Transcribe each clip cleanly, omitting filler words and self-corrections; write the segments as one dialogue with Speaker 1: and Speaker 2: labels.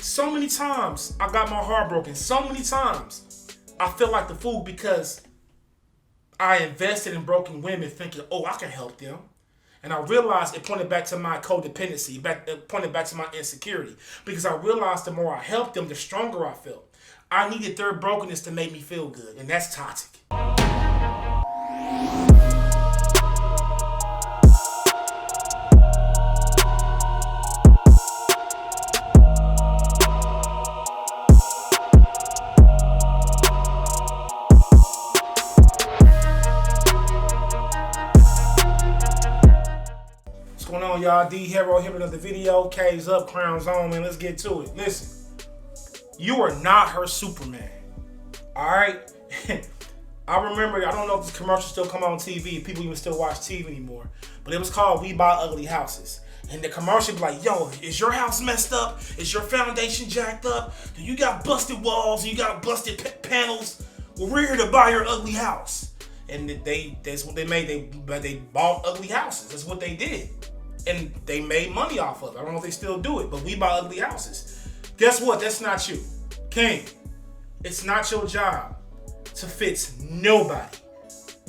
Speaker 1: So many times I got my heart broken. So many times I feel like the fool because I invested in broken women thinking, oh, I can help them. And I realized it pointed back to my codependency, it pointed back to my insecurity. Because I realized the more I helped them, the stronger I felt. I needed their brokenness to make me feel good, and that's toxic. What's going on, y'all? D Hero here with another video. K's up, crowns on, man. Let's get to it. Listen. You are not her Superman. Alright? I remember, I don't know if this commercial still come on TV, if people even still watch TV anymore, but it was called We Buy Ugly Houses. And the commercial be like, yo, is your house messed up? Is your foundation jacked up? Do you got busted walls? You got busted panels? Well, we're here to buy your ugly house. And that's what they made. They bought ugly houses. That's what they did. And they made money off of it. I don't know if they still do it, but we buy ugly houses. Guess what? That's not you. King, it's not your job to fix nobody.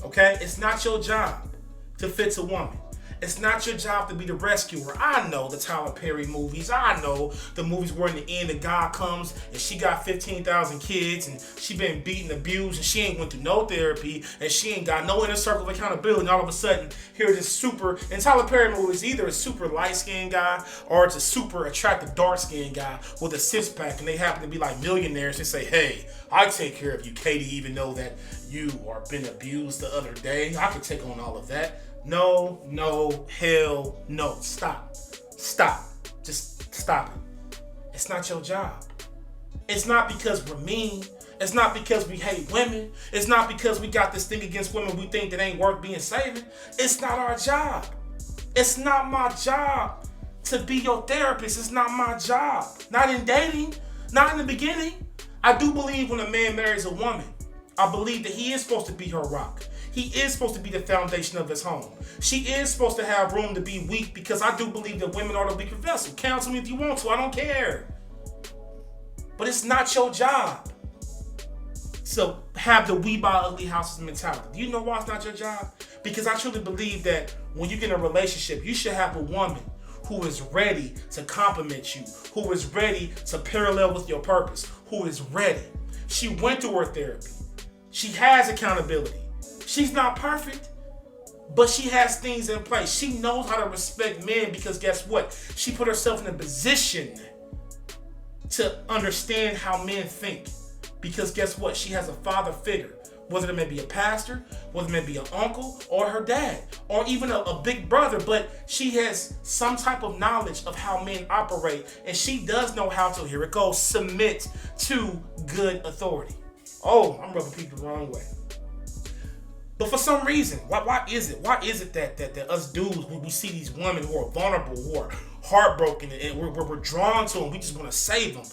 Speaker 1: Okay? It's not your job to fix a woman. It's not your job to be the rescuer. I know the Tyler Perry movies. I know the movies where in the end the guy comes and she got 15,000 kids and she been beaten, abused, and she ain't went through no therapy and she ain't got no inner circle of accountability. And all of a sudden, here's this super, in Tyler Perry movies, either a super light-skinned guy or it's a super attractive dark-skinned guy with a six-pack, and they happen to be like millionaires and say, hey, I take care of you, Katie, even though that you are been abused the other day. I can take on all of that. No, hell no. Stop. Just stop it. It's not your job. It's not because we're mean. It's not because we hate women. It's not because we got this thing against women we think that ain't worth being saving. It's not our job. It's not my job to be your therapist. It's not my job. Not in dating. Not in the beginning. I do believe when a man marries a woman, I believe that he is supposed to be her rock. He is supposed to be the foundation of his home. She is supposed to have room to be weak because I do believe that women are the weaker vessel. Counsel me if you want to. I don't care. But it's not your job. So have the we buy ugly houses mentality. Do you know why it's not your job? Because I truly believe that when you get in a relationship, you should have a woman who is ready to compliment you, who is ready to parallel with your purpose, who is ready. She went through her therapy. She has accountability. She's not perfect, but she has things in place. She knows how to respect men because guess what? She put herself in a position to understand how men think. Because guess what? She has a father figure, whether it may be a pastor, whether it may be an uncle or her dad, or even a big brother, but she has some type of knowledge of how men operate, and she does know how to, here it goes, submit to good authority. Oh, I'm rubbing people the wrong way. But for some reason, why is it that us dudes, we see these women who are vulnerable, who are heartbroken, and we're drawn to them, we just want to save them.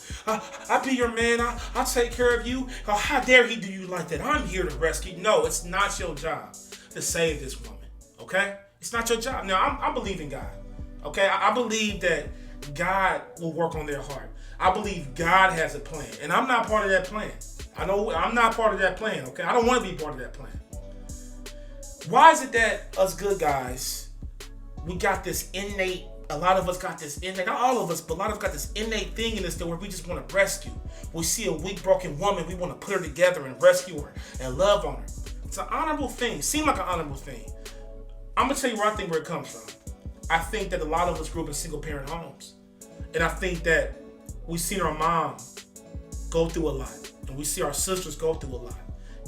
Speaker 1: I'll be your man, I'll take care of you. How dare he do you like that? I'm here to rescue. No, it's not your job to save this woman, okay? It's not your job. Now, I believe in God, okay? I believe that God will work on their heart. I believe God has a plan, and I'm not part of that plan. I know I'm not part of that plan, okay? I don't want to be part of that plan. Why is it that us good guys, we got this innate, a lot of us got this innate, not all of us, but a lot of us got this innate thing in us that where we just want to rescue. We see a weak, broken woman, we want to put her together and rescue her and love on her. It's an honorable thing, seems like an honorable thing. I'm going to tell you where I think where it comes from. I think that a lot of us grew up in single parent homes. And I think that we've seen our mom go through a lot. And we see our sisters go through a lot.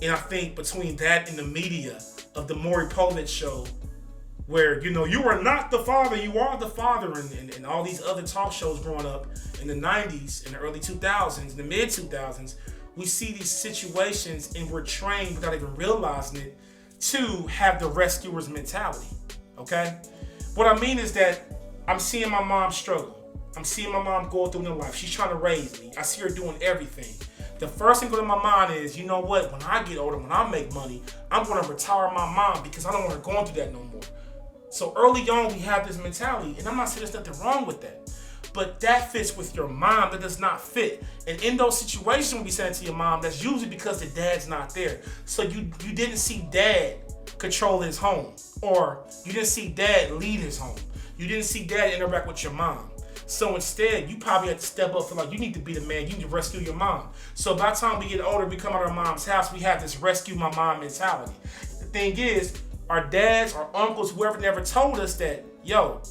Speaker 1: And I think between that and the media of the Maury Povich show, where, you know, you are not the father, you are the father, and all these other talk shows growing up in the 90s, in the early 2000s, in the mid 2000s, we see these situations and we're trained without even realizing it to have the rescuer's mentality, okay? What I mean is that I'm seeing my mom struggle. I'm seeing my mom go through in life. She's trying to raise me. I see her doing everything. The first thing going to my mind is, you know what? When I get older, when I make money, I'm going to retire my mom because I don't want her going through that no more. So early on, we have this mentality, and I'm not saying there's nothing wrong with that. But that fits with your mom. That does not fit. And in those situations when we send it to your mom, that's usually because the dad's not there. So you didn't see dad control his home. Or you didn't see dad lead his home. You didn't see dad interact with your mom. So instead, you probably have to step up for like, you need to be the man. You need to rescue your mom. So by the time we get older, we come out of our mom's house, we have this rescue my mom mentality. The thing is, our dads, our uncles, whoever never told us that, yo,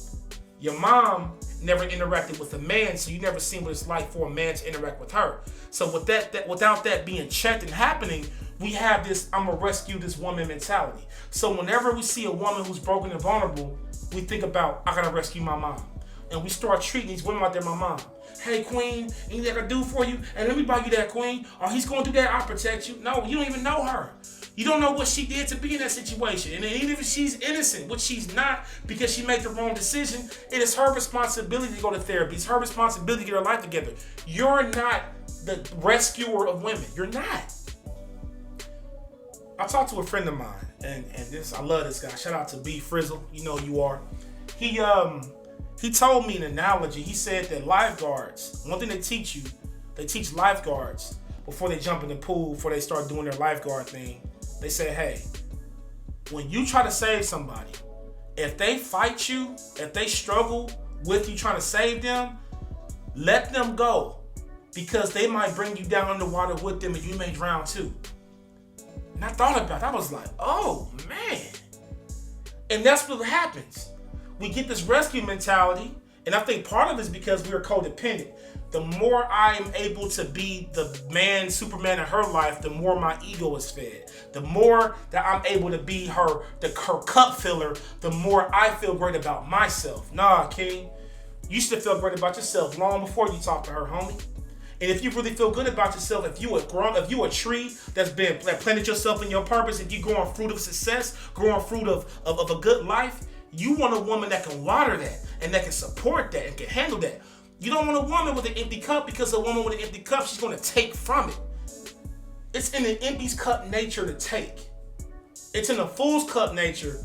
Speaker 1: your mom never interacted with a man, so you never seen what it's like for a man to interact with her. So with that without that being checked and happening, we have this I'm gonna rescue this woman mentality. So whenever we see a woman who's broken and vulnerable, we think about, I gotta rescue my mom. And we start treating these women like they're my mom. Hey, queen, anything I can do for you? And let me buy you that, queen. Or he's going to do that, I'll protect you. No, you don't even know her. You don't know what she did to be in that situation. And even if she's innocent, which she's not because she made the wrong decision, it is her responsibility to go to therapy. It's her responsibility to get her life together. You're not the rescuer of women. You're not. I talked to a friend of mine, and this, I love this guy. Shout out to B Frizzle. You know you are. He told me an analogy. He said that lifeguards, one thing they teach lifeguards before they jump in the pool, before they start doing their lifeguard thing. They say, hey, when you try to save somebody, if they fight you, if they struggle with you trying to save them, let them go, because they might bring you down in the water with them and you may drown too. And I thought about it. I was like, oh man. And that's what happens. We get this rescue mentality, and I think part of it is because we're codependent. The more I am able to be the man, Superman in her life, the more my ego is fed. The more that I'm able to be her cup filler, the more I feel great about myself. Nah, King, you should feel great about yourself long before you talk to her, homie. And if you really feel good about yourself, if you a tree that planted yourself in your purpose, if you growing fruit of success, growing fruit of a good life, you want a woman that can water that and that can support that and can handle that. You don't want a woman with an empty cup, because a woman with an empty cup, she's going to take from it. It's in an empty cup nature to take. It's in a fool's cup nature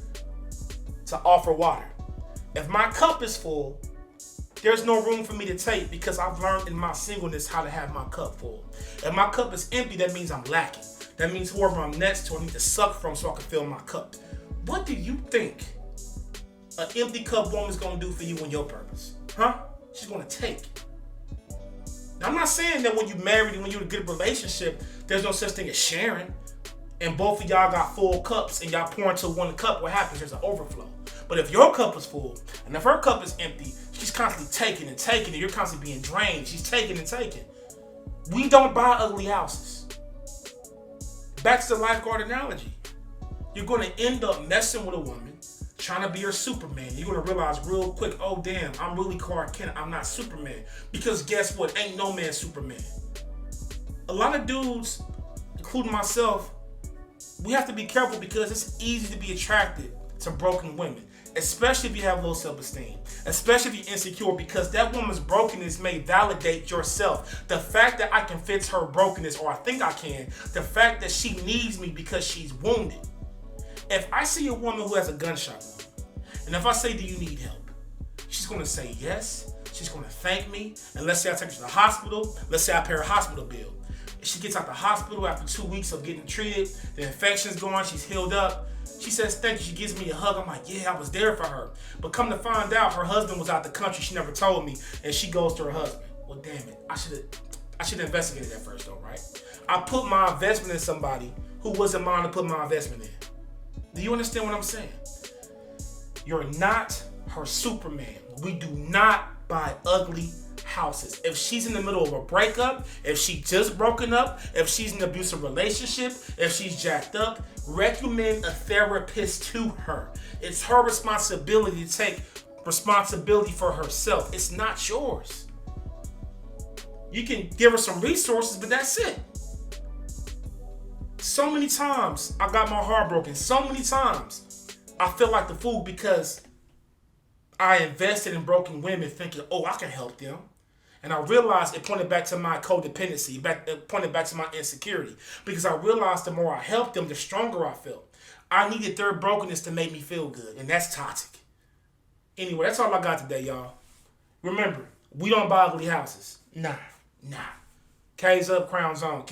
Speaker 1: to offer water. If my cup is full, there's no room for me to take, because I've learned in my singleness how to have my cup full. If my cup is empty, that means I'm lacking. That means whoever I'm next to, I need to suck from so I can fill my cup. What do you think an empty cup woman's gonna do for you in your purpose? Huh? She's gonna take. Now, I'm not saying that when you're married and when you're in a good relationship, there's no such thing as sharing, and both of y'all got full cups and y'all pour into one cup. What happens? There's an overflow. But if your cup is full and if her cup is empty, she's constantly taking and taking, and you're constantly being drained. She's taking and taking. We don't buy ugly houses. Back to the lifeguard analogy. You're gonna end up messing with a woman, trying to be her Superman. You're gonna realize real quick, oh damn, I'm really Clark Kent. I'm not Superman. Because guess what? Ain't no man Superman. A lot of dudes, including myself, we have to be careful, because it's easy to be attracted to broken women, especially if you have low self-esteem, especially if you're insecure, because that woman's brokenness may validate yourself. The fact that I can fix her brokenness, or I think I can, the fact that she needs me because she's wounded. If I see a woman who has a gunshot wound, and if I say, do you need help? She's going to say yes. She's going to thank me. And let's say I take her to the hospital. Let's say I pay her hospital bill. If she gets out the hospital after 2 weeks of getting treated, the infection's gone, she's healed up. She says thank you. She gives me a hug. I'm like, yeah, I was there for her. But come to find out, her husband was out the country. She never told me. And she goes to her husband. Well, damn it. I should have investigated that first, though, right? I put my investment in somebody who wasn't mine to put my investment in. Do you understand what I'm saying? You're not her Superman. We do not buy ugly houses. If she's in the middle of a breakup, if she just broken up, if she's in an abusive relationship, if she's jacked up, recommend a therapist to her. It's her responsibility to take responsibility for herself. It's not yours. You can give her some resources, but that's it. So many times I got my heart broken. So many times I feel like the fool because I invested in broken women thinking, oh, I can help them. And I realized it pointed back to my codependency, it pointed back to my insecurity. Because I realized the more I helped them, the stronger I felt. I needed their brokenness to make me feel good. And that's toxic. Anyway, that's all I got today, y'all. Remember, We don't buy ugly houses. Nah. K's up, Crown Zone.